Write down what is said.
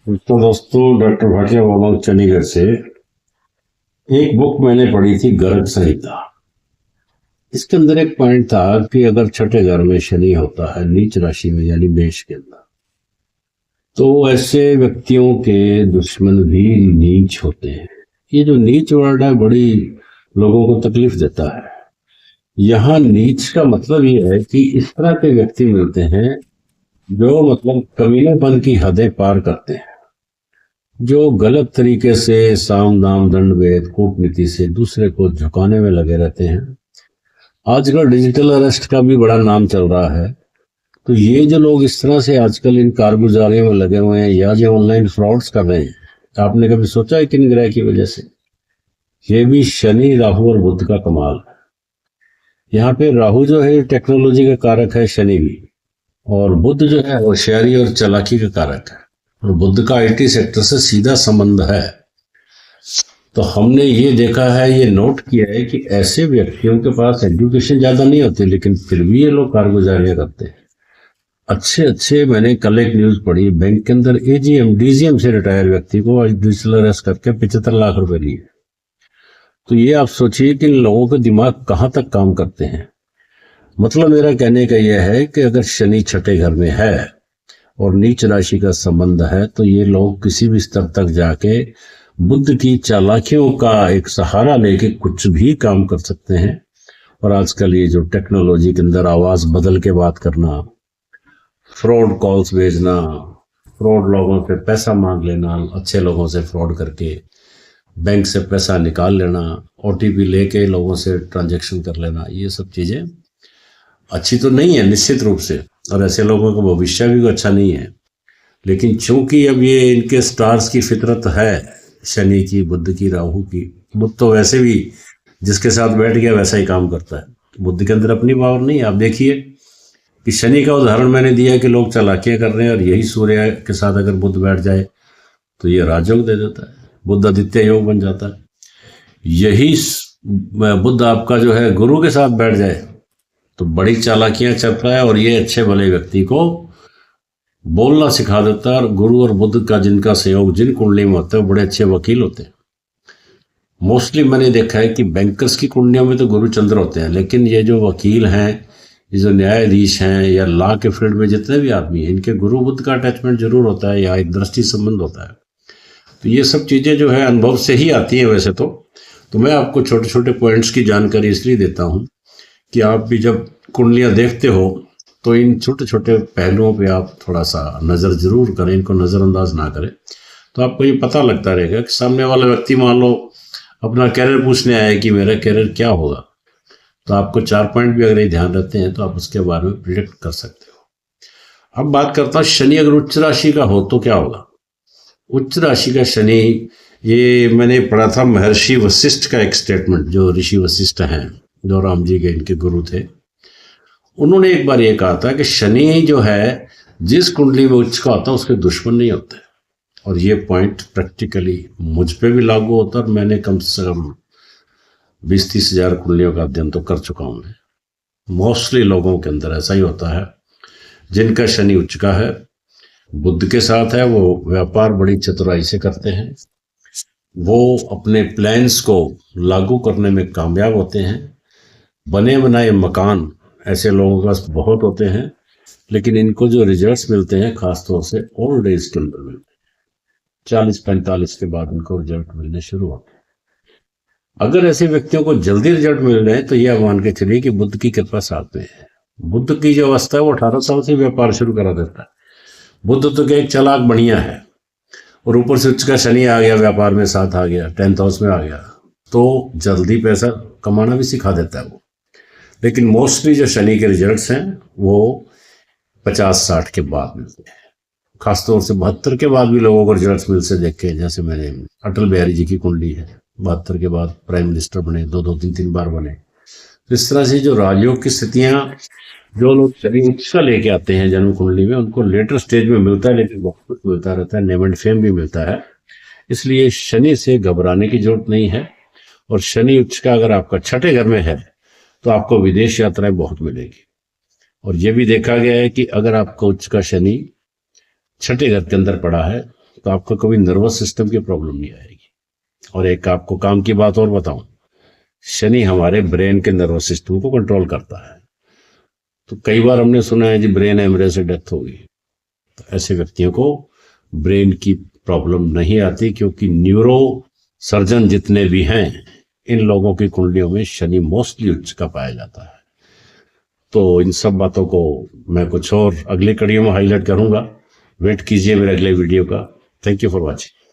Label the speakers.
Speaker 1: तो दोस्तों, डॉक्टर भाटिया बोला हूँ चंडीगढ़ से। एक बुक मैंने पढ़ी थी, गर्ग संहिता। इसके अंदर एक पॉइंट था कि अगर छठे घर में शनि होता है नीच राशि में यानी मेष के अंदर, तो ऐसे व्यक्तियों के दुश्मन भी नीच होते हैं। ये जो नीच वर्ड है बड़ी लोगों को तकलीफ देता है। यहाँ नीच का मतलब ये है कि इस तरह के व्यक्ति मिलते हैं जो मतलब कमीनेपन की हदें पार करते हैं, जो गलत तरीके से साम दाम दंड भेद कूटनीति से दूसरे को झुकाने में लगे रहते हैं। आजकल डिजिटल अरेस्ट का भी बड़ा नाम चल रहा है। तो ये जो लोग इस तरह से आजकल इन कारगुजारियों में लगे हुए हैं या जो ऑनलाइन फ्रॉड्स कर रहे हैं, आपने कभी सोचा है किन ग्रह की वजह से? ये भी शनि राहु और बुध का कमाल है। यहाँ पे राहु जो है टेक्नोलॉजी का कारक है, शनि भी, और बुध जो है होशियारी और चालाकी का कारक है, और बुध का आईटी सेक्टर से सीधा संबंध है। तो हमने ये देखा है, ये नोट किया है कि ऐसे व्यक्तियों के पास एजुकेशन ज्यादा नहीं होती, लेकिन फिर भी ये लोग कारगुजारियां करते हैं। अच्छे मैंने कल एक न्यूज पढ़ी, बैंक के अंदर एजीएम डीजीएम से रिटायर व्यक्ति को आज डिजिटल अरेस्ट करके 75 लाख रुपए लिए। तो ये आप सोचिए कि इन लोगों के दिमाग कहाँ तक काम करते हैं। मतलब मेरा कहने का यह है कि अगर शनि छठे घर में है और नीच राशि का संबंध है, तो ये लोग किसी भी स्तर तक जाके बुद्ध की चालाकियों का एक सहारा लेके कुछ भी काम कर सकते हैं। और आजकल ये जो टेक्नोलॉजी के अंदर आवाज बदल के बात करना, फ्रॉड कॉल्स भेजना, फ्रॉड लोगों से पैसा मांग लेना, अच्छे लोगों से फ्रॉड करके बैंक से पैसा निकाल लेना, ओटीपी लेके लोगों से ट्रांजैक्शन कर लेना, ये सब चीजें अच्छी तो नहीं है निश्चित रूप से, और ऐसे लोगों का भविष्य भी अच्छा नहीं है। लेकिन चूंकि अब ये इनके स्टार्स की फितरत है, शनि की, बुध की, राहु की। बुध तो वैसे भी जिसके साथ बैठ गया वैसा ही काम करता है। बुध के अंदर अपनी पावर नहीं है। आप देखिए कि शनि का उदाहरण मैंने दिया कि लोग चालाकियां कर रहे हैं, और यही सूर्य के साथ अगर बुध बैठ जाए तो ये राजयोग दे देता है, बुध आदित्य योग बन जाता है। यही बुध आपका जो है गुरु के साथ बैठ जाए तो बड़ी चालाकियां चलता है, और ये अच्छे भले व्यक्ति को बोलना सिखा देता है। और गुरु और बुध का जिनका सहयोग जिन कुंडली में होता है वो बड़े अच्छे वकील होते हैं। मोस्टली मैंने देखा है कि बैंकर्स की कुंडलियों में तो गुरु चंद्र होते हैं, लेकिन ये जो वकील हैं, ये जो न्यायाधीश हैं, या लॉ के फील्ड में जितने भी आदमी हैं, इनके गुरु बुध का अटैचमेंट जरूर होता है या एक दृष्टि संबंध होता है। तो ये सब चीजें जो है अनुभव से ही आती है वैसे तो मैं आपको छोटे छोटे पॉइंट्स की जानकारी इसलिए देता हूं कि आप भी जब कुंडलियां देखते हो तो इन छोटे छोटे पहलुओं पे आप थोड़ा सा नजर जरूर करें, इनको नजरअंदाज ना करें। तो आपको ये पता लगता रहेगा कि सामने वाला व्यक्ति मान लो अपना कैरियर पूछने आया है कि मेरा कैरियर क्या होगा, तो आपको 4 पॉइंट भी अगर ये ध्यान रखते हैं तो आप उसके बारे में प्रिडिक्ट कर सकते हो। अब बात करता हूं शनि अगर उच्च राशि का हो तो क्या होगा। उच्च राशि का शनि, ये मैंने पढ़ा था महर्षि वशिष्ठ का एक स्टेटमेंट, जो ऋषि वशिष्ठ हैं, जो राम जी के इनके गुरु थे। उन्होंने एक बार ये कहा था कि शनि जो है जिस कुंडली में उच्च का होता है उसके दुश्मन नहीं होते। और ये पॉइंट प्रैक्टिकली मुझ पे भी लागू होता है, और मैंने कम से कम 20-30 हजार कुंडलियों का अध्ययन तो कर चुका हूं। मोस्टली लोगों के अंदर ऐसा ही होता है, जिनका शनि उच्च का है, बुध के साथ है, वो व्यापार बड़ी चतुराई से करते हैं, वो अपने प्लान्स को लागू करने में कामयाब होते हैं। बने बनाए मकान ऐसे लोगों के पास बहुत होते हैं, लेकिन इनको जो रिजल्ट्स मिलते हैं खासतौर से ओल्ड एज के अंदर मिलते हैं। 40-45 के बाद इनको रिजल्ट मिलने शुरू होते हैं। अगर ऐसे व्यक्तियों को जल्दी रिजल्ट मिल रहे हैं तो यह मान के चलिए कि बुध की कृपा साथ में है। बुध की जो अवस्था है वो 18 साल से व्यापार शुरू करा देता है। बुध तो क्या एक चालाक बढ़िया है, और ऊपर से उच्च का शनि आ गया, व्यापार में साथ आ गया, 10th हाउस में आ गया, तो जल्दी पैसा कमाना भी सिखा देता है वो। लेकिन मोस्टली जो शनि के रिजल्ट्स हैं वो 50-60 के बाद मिलते हैं। खासतौर से 72 के बाद भी लोगों को रिजल्ट्स मिल से देखे, जैसे मैंने अटल बिहारी जी की कुंडली है, 72 के बाद प्राइम मिनिस्टर बने, 2-3 बार बने। तो इस तरह से जो राजयोग की स्थितियां जो लोग शनि उच्च का लेके आते हैं जन्म कुंडली में, उनको लेटर स्टेज में मिलता है, लेकिन बहुत कुछ मिलता रहता है, नेम एंड फेम भी मिलता है। इसलिए शनि से घबराने की जरूरत नहीं है। और शनि उच्च का अगर आपका छठे घर में है तो आपको विदेश यात्राएं बहुत मिलेगी। और यह भी देखा गया है कि अगर आपका उच्च का शनि छठे घर के अंदर पड़ा है तो आपका कभी नर्वस सिस्टम की प्रॉब्लम नहीं आएगी। और एक आपको काम की बात और बताऊं, शनि हमारे ब्रेन के नर्वस सिस्टम को कंट्रोल करता है। तो कई बार हमने सुना है जी ब्रेन हेमरेज से डेथ हो गई, तो ऐसे व्यक्तियों को ब्रेन की प्रॉब्लम नहीं आती, क्योंकि न्यूरो सर्जन जितने भी हैं इन लोगों की कुंडलियों में शनि मोस्टली उच्च का पाया जाता है। तो इन सब बातों को मैं कुछ और अगली कड़ियों में हाईलाइट करूंगा। वेट कीजिए मेरे अगले वीडियो का। Thank you for watching.